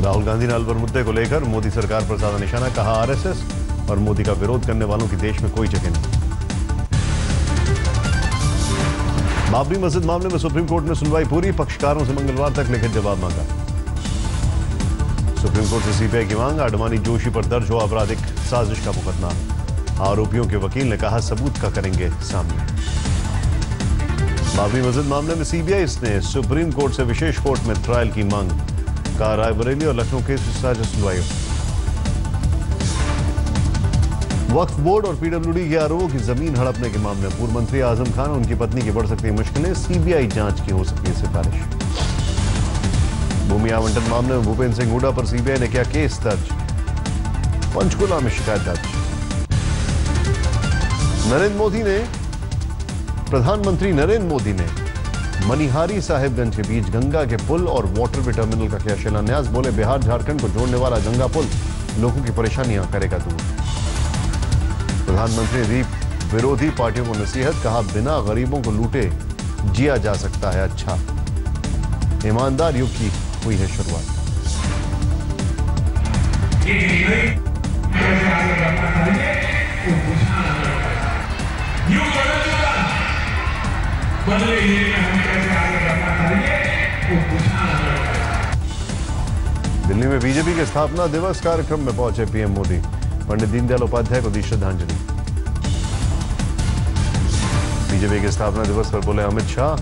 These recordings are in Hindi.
राहुल गांधी ने अलवर मुद्दे को लेकर मोदी सरकार पर साधा निशाना, कहा आरएसएस और मोदी का विरोध करने वालों की देश में कोई जगह नहीं। बाबरी मस्जिद मामले में सुप्रीम कोर्ट में सुनवाई पूरी, पक्षकारों से मंगलवार तक लिखित जवाब मांगा। सुप्रीम कोर्ट से सीबीआई की मांग, आडवाणी जोशी पर दर्ज हो आपराधिक साजिश का मुकदमा। आरोपियों के वकील ने कहा सबूत का करेंगे सामने। बाबरी मस्जिद मामले में सीबीआई ने सुप्रीम कोर्ट से विशेष कोर्ट में ट्रायल की मांग, कहा रायबरेली और लखनऊ केस की साझा सुनवाई। वक्फ बोर्ड और पीडब्ल्यूडी के आरोपों की जमीन हड़पने के मामले में पूर्व मंत्री आजम खान और उनकी पत्नी की बढ़ सकती है मुश्किलें, सीबीआई जांच की हो सकती है सिफारिश। भूमि आवंटन मामले में भूपेंद्र सिंह हुड्डा पर सीबीआई ने किया केस दर्ज, पंचकुला में शिकायत दर्ज। प्रधानमंत्री नरेंद्र मोदी ने मनिहारी साहिबगंज के बीच गंगा के पुल और वाटरवे टर्मिनल का किया शिलान्यास, बोले बिहार झारखंड को जोड़ने वाला गंगा पुल लोगों की परेशानियां करेगा दूर। प्रधानमंत्री ने दी विरोधी पार्टियों को नसीहत, कहा बिना गरीबों को लूटे जिया जा सकता है अच्छा। ईमानदार युग की हुई है शुरुआत। दिल्ली में बीजेपी के स्थापना दिवस कार्यक्रम में पहुंचे पीएम मोदी, पंडित दीनदयाल उपाध्याय को दी श्रद्धांजलि। बीजेपी के स्थापना दिवस पर बोले अमित शाह,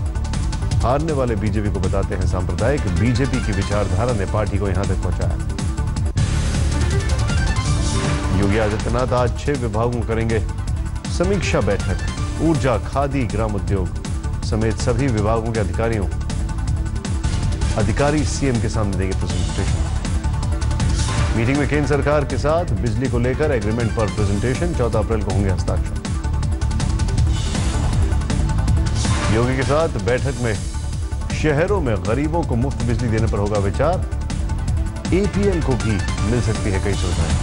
हारने वाले बीजेपी को बताते हैं सांप्रदायिक, बीजेपी की विचारधारा ने पार्टी को यहां तक पहुंचाया। योगी आदित्यनाथ आज 6 विभागों में करेंगे समीक्षा बैठक, ऊर्जा, खादी, ग्राम उद्योग समेत सभी विभागों के अधिकारी सीएम के सामने देंगे प्रेजेंटेशन। मीटिंग में केंद्र सरकार के साथ बिजली को लेकर एग्रीमेंट पर प्रेजेंटेशन, 14 अप्रैल को होंगे हस्ताक्षर। योगी के साथ बैठक में शहरों में गरीबों को मुफ्त बिजली देने पर होगा विचार, एपीएल को भी मिल सकती है कई सुविधाएं।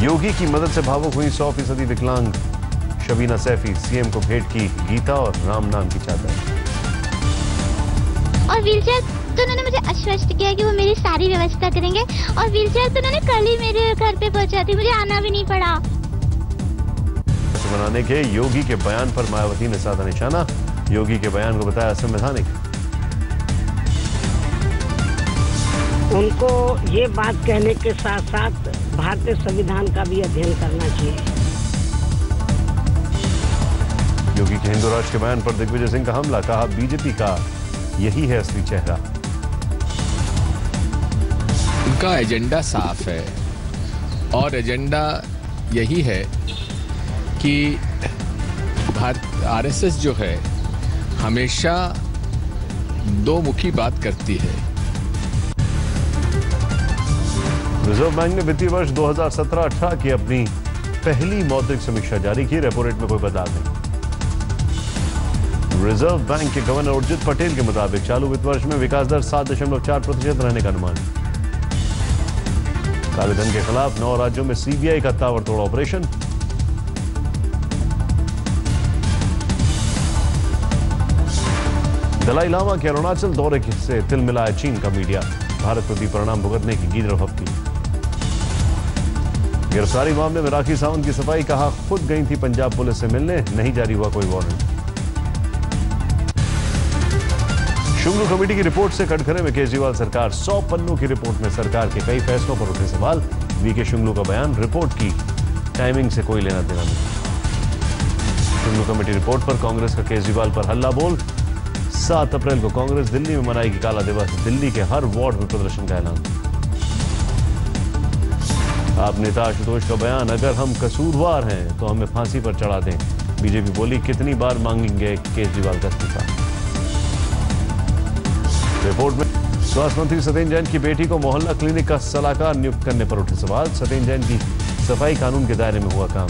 योगी की मदद से भावुक हुई 100% विकलांग शबीना सैफी, सीएम को भेंट की गीता और राम नाम की चादर। और व्हीलचेयर तो उन्होंने मुझे आश्वस्त किया कि वो मेरी सारी व्यवस्था करेंगे, और व्हीलचेयर तो उन्होंने कल ही मेरे घर पे पहुंचा दी, मुझे आना भी नहीं पड़ा। बनाने के योगी के बयान पर मायावती ने साधा निशाना, योगी के बयान को बताया असंवैधानिक। उनको ये बात कहने के साथ साथ भारतीय संविधान का भी अध्ययन करना चाहिए। योगी के हिंदू राष्ट्र के बयान पर दिग्विजय सिंह का हमला, कहा बीजेपी का यही है असली चेहरा। उनका एजेंडा साफ है और एजेंडा यही है कि आरएसएस जो है हमेशा दो मुखी बात करती है। रिजर्व बैंक ने वित्तीय वर्ष 2017-18 की अपनी पहली मौद्रिक समीक्षा जारी की, रेपो रेट में कोई बदलाव नहीं। रिजर्व बैंक के गवर्नर उर्जित पटेल के मुताबिक चालू वित्त वर्ष में विकास दर 7.4% रहने का अनुमान। कालेधन के खिलाफ 9 राज्यों में सीबीआई का ताबड़तोड़ ऑपरेशन। दलाई लामा के अरुणाचल दौरे से तिल मिलाया चीन का मीडिया, भारत को दी परिणाम भुगतने की गीदड़ हफ्ती। गिरफ्तारी मामले में राखी सावंत की सफाई, कहा खुद गई थी पंजाब पुलिस से मिलने, नहीं जारी हुआ कोई वारंट। शुंगलू कमेटी की रिपोर्ट से कटघरे में केजरीवाल सरकार, 100 पन्नों की रिपोर्ट में सरकार के कई फैसलों पर उठे सवाल। वीके शुंगलू का बयान, रिपोर्ट की टाइमिंग से कोई लेना देना नहीं। शुंगलू कमेटी रिपोर्ट पर कांग्रेस का केजरीवाल पर हल्ला बोल, 7 अप्रैल को कांग्रेस दिल्ली में मनाएगी काला दिवस, दिल्ली के हर वार्ड में प्रदर्शन का ऐलान। आप नेता आशुतोष का बयान, अगर हम कसूरवार हैं तो हमें फांसी पर चढ़ा दें, बीजेपी बोली कितनी बार मांगेंगे केजरीवाल का इस्तीफा। रिपोर्ट में स्वास्थ्य मंत्री सत्येंद्र जैन की बेटी को मोहल्ला क्लिनिक का सलाहकार नियुक्त करने पर उठे सवाल, सत्येंद्र जैन की सफाई कानून के दायरे में हुआ काम।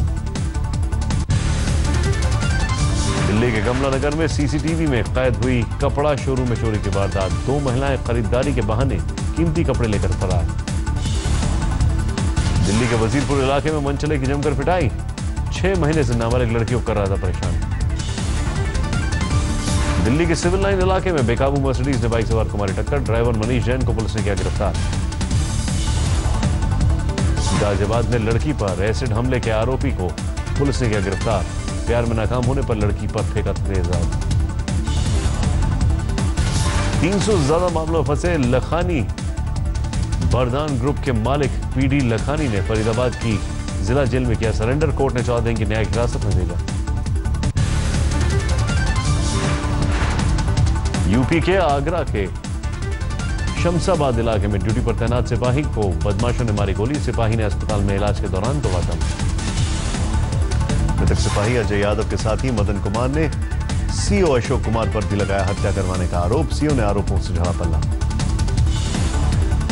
दिल्ली के कमला नगर में सीसीटीवी में कैद हुई कपड़ा शोरूम में चोरी की वारदात, 2 महिलाएं खरीदारी के बहाने कीमती कपड़े लेकर फरार। दिल्ली के वजीरपुर इलाके में मनचले की जमकर पिटाई, 6 महीने से नाबालिग लड़कियों कर रहा था परेशान। दिल्ली के सिविल लाइन इलाके में बेकाबू मर्सिडीज ने बाइक सवार को मारी टक्कर। ड्राइवर मनीष जैन को पुलिस ने किया गिरफ्तार। गाजियाबाद में लड़की पर एसिड हमले के आरोपी को पुलिस ने किया गिरफ्तार। प्यार में नाकाम होने पर लड़की पर फेंका तेजाब। 300 से ज्यादा मामलों में फंसे लखानी बरदान ग्रुप के मालिक पीडी लखानी ने फरीदाबाद की जिला जेल में किया सरेंडर। कोर्ट ने 14 दिन की न्यायिक हिरासत में भेजा। यूपी के आगरा के शमशाबाद इलाके में ड्यूटी पर तैनात सिपाही को बदमाशों ने मारी गोली। सिपाही ने अस्पताल में इलाज के दौरान तोड़ा दम। मृतक सिपाही अजय यादव के साथी मदन कुमार ने सीओ अशोक कुमार पर भी लगाया हत्या करवाने का आरोप। सीओ ने आरोपों से झाड़ा पल्ला।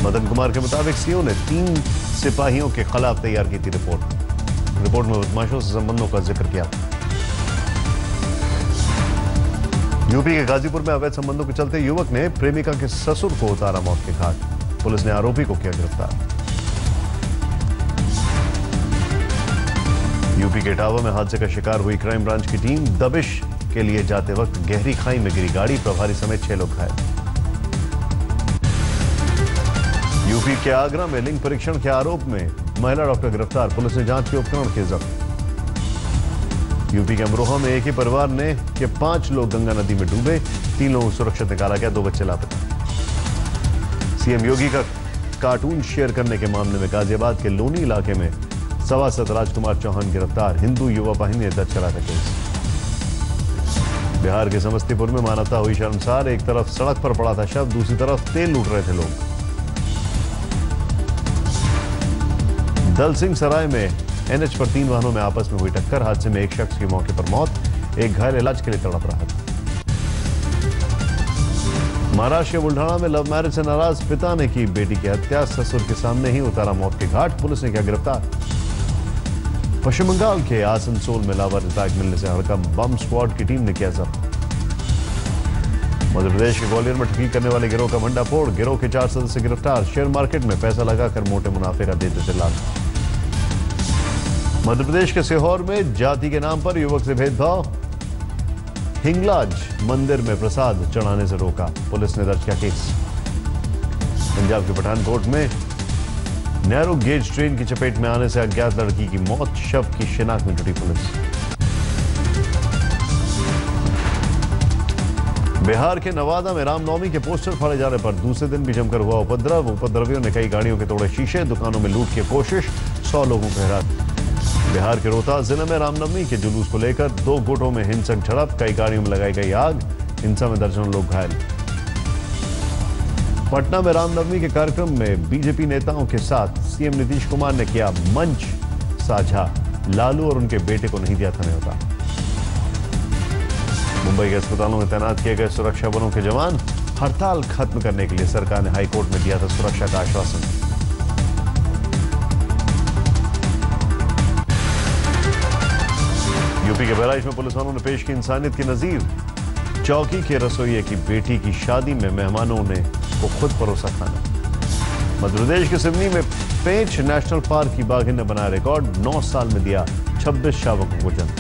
मदन कुमार के मुताबिक सीओ ने 3 सिपाहियों के खिलाफ तैयार की थी रिपोर्ट में बदमाशों से संबंधों का जिक्र किया। यूपी के गाजीपुर में अवैध संबंधों के चलते युवक ने प्रेमिका के ससुर को उतारा मौत के घाट। पुलिस ने आरोपी को किया गिरफ्तार। यूपी के इटावा में हादसे का शिकार हुई क्राइम ब्रांच की टीम। दबिश के लिए जाते वक्त गहरी खाई में गिरी गाड़ी। प्रभारी समेत 6 लोग घायल। यूपी के आगरा में लिंग परीक्षण के आरोप में महिला डॉक्टर गिरफ्तार। पुलिस ने जांच के उपकरण किए जब्त। यूपी के अमरोहा में एक ही परिवार ने के 5 लोग गंगा नदी में डूबे। 3 लोगों को सुरक्षित निकाला गया। 2 बच्चे लापता। सीएम योगी का कार्टून शेयर करने के मामले में गाजियाबाद के लोनी इलाके में सभासद राजकुमार चौहान गिरफ्तार। हिंदू युवा वाहिनी ने दर्ज करा था केस। बिहार के समस्तीपुर में मानवता हुई शर्मसार। एक तरफ सड़क पर पड़ा था शव, दूसरी तरफ तेल लूट रहे थे लोग। दल सिंह सराय में एनएच पर 3 वाहनों में आपस में हुई टक्कर। हादसे में एक शख्स की मौके पर मौत। एक घायल इलाज के लिए तड़प रहा था। महाराष्ट्र के बुल्ढाना में लव मैरिज से नाराज पिता ने की बेटी की हत्या। ससुर के सामने ही उतारा मौत के घाट। पुलिस ने किया गिरफ्तार। पश्चिम बंगाल के आसनसोल में लावारिस मिलने से हड़कंप। बम स्क्वाड की टीम ने किया जब्त। मध्य प्रदेश के ग्वालियर में ठगी करने वाले गिरोह का भंडाफोड़। गिरोह के 4 सदस्य गिरफ्तार। शेयर मार्केट में पैसा लगाकर मोटे मुनाफे का देते थे लाभ। मध्य प्रदेश के सीहोर में जाति के नाम पर युवक से भेदभाव। हिंगलाज मंदिर में प्रसाद चढ़ाने से रोका। पुलिस ने दर्ज किया केस। पंजाब के पठानकोट में नैरो गेज ट्रेन की चपेट में आने से अज्ञात लड़की की मौत। शव की शिनाख्त में जुटी पुलिस। बिहार के नवादा में रामनवमी के पोस्टर फाड़े जाने पर दूसरे दिन भी जमकर हुआ उपद्रव। उपद्रवियों ने कई गाड़ियों के तोड़े शीशे। दुकानों में लूट की कोशिश। 100 लोगों को हिरासत। बिहार के रोहतास जिले में रामनवमी के जुलूस को लेकर 2 गुटों में हिंसक झड़प। कई गाड़ियों में लगाई गई आग। हिंसा में दर्जनों लोग घायल। पटना में रामनवमी के कार्यक्रम में बीजेपी नेताओं के साथ सीएम नीतीश कुमार ने किया मंच साझा। लालू और उनके बेटे को नहीं दिया था न्योता। मुंबई के अस्पतालों में तैनात किए गए सुरक्षा बलों के जवान। हड़ताल खत्म करने के लिए सरकार ने हाईकोर्ट में दिया था सुरक्षा का आश्वासन। यूपी के बहराइच में पुलिस वालों ने पेश की इंसानियत की नजीर। चौकी के रसोइये की बेटी की शादी में मेहमानों ने को खुद परोसा खाना। मध्य प्रदेश के सिवनी में पेंच नेशनल पार्क की बाघिन ने बनाया रिकॉर्ड। 9 साल में दिया 26 शावकों को जन्म।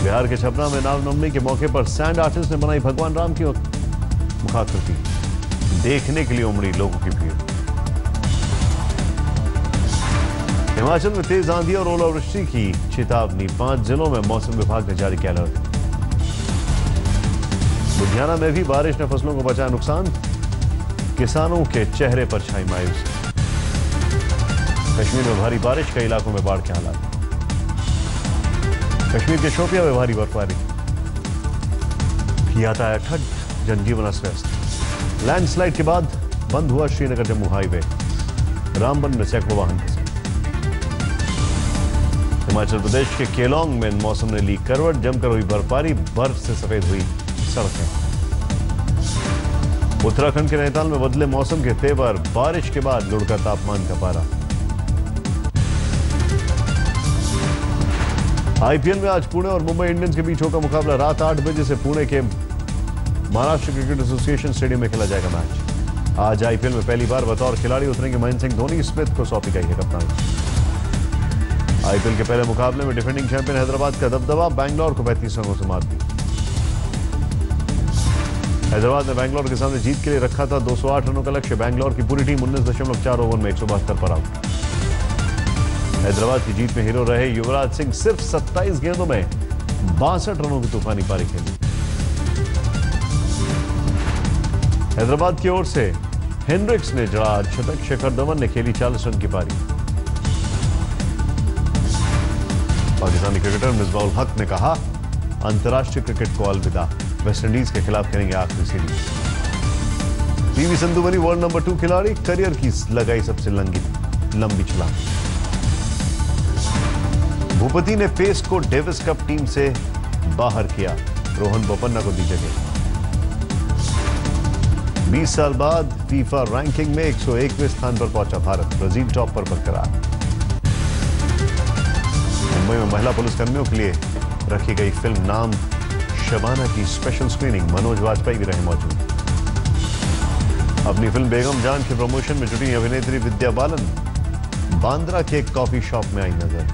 बिहार के छपरा में रामनवमी के मौके पर सैंड आर्टिस्ट ने बनाई भगवान राम की मुखाकृति। देखने के लिए उमड़ी लोगों की भीड़। हिमाचल में तेज आंधी और ओलावृष्टि की चेतावनी। 5 जिलों में मौसम विभाग ने जारी किया अलर्ट। लुधियाना में भी बारिश ने फसलों को बचाया नुकसान। किसानों के चेहरे पर छाई मायूसी। कश्मीर में भारी बारिश। कई इलाकों में बाढ़ के हालात। कश्मीर के शोपियां में भारी बर्फबारी। यातायात ठप। जनजीवन अस्त व्यस्त। लैंडस्लाइड के बाद बंद हुआ श्रीनगर जम्मू हाईवे। रामबन में सैकड़ों वाहन फंसे। हिमाचल प्रदेश के केलोंग में मौसम ने ली करवट। जमकर हुई बर्फबारी। बर्फ से सफेद हुई सड़कें। उत्तराखंड के नैनीताल में बदले मौसम के तेवर। बारिश के बाद लुढ़का तापमान का पारा। आईपीएल में आज पुणे और मुंबई इंडियंस के बीच होगा मुकाबला। रात 8 बजे से पुणे के महाराष्ट्र क्रिकेट एसोसिएशन स्टेडियम में खेला जाएगा मैच। आज आईपीएल में पहली बार बतौर खिलाड़ी उतरेंगे महेंद्र सिंह धोनी। स्मिथ को सौंपी गई है कप्तानी। आईपीएल के पहले मुकाबले में डिफेंडिंग चैंपियन हैदराबाद का दबदबा। बैंगलोर को 35 रनों से मात दी। हैदराबाद ने बैंगलोर के सामने जीत के लिए रखा था 208 रनों का लक्ष्य। बैंगलोर की पूरी टीम 19.4 ओवर में 172 पर आउट। हैदराबाद की जीत में हीरो रहे युवराज सिंह, सिर्फ 27 गेंदों में 62 रनों की तूफानी पारी खेली। हैदराबाद की ओर से हेनरिक्स ने जड़ा शतक, शिखर धवन ने खेली 40 रन की पारी। पाकिस्तानी क्रिकेटर मिसबाउल हक ने कहा, अंतर्राष्ट्रीय क्रिकेट को अलविदा, वेस्टइंडीज के खिलाफ खेलेंगे आखिरी सीरीज। पीवी संधू बनी वर्ल्ड नंबर 2 खिलाड़ी, करियर की लगाई सबसे लंबी छलांग। भूपति ने पेस को डेविस कप टीम से बाहर किया, रोहन बोपन्ना को दी जगह। 20 साल बाद फीफा रैंकिंग में 101वें स्थान पर पहुंचा भारत, ब्राजील टॉप पर बरकरार। मुंबई में महिला पुलिसकर्मियों के लिए रखी गई फिल्म नाम शबाना की स्पेशल स्क्रीनिंग, मनोज वाजपेयी भी रहे मौजूद। अपनी फिल्म बेगम जान के प्रमोशन में जुटी अभिनेत्री विद्या बालन बांद्रा के एक कॉफी शॉप में आई नजर।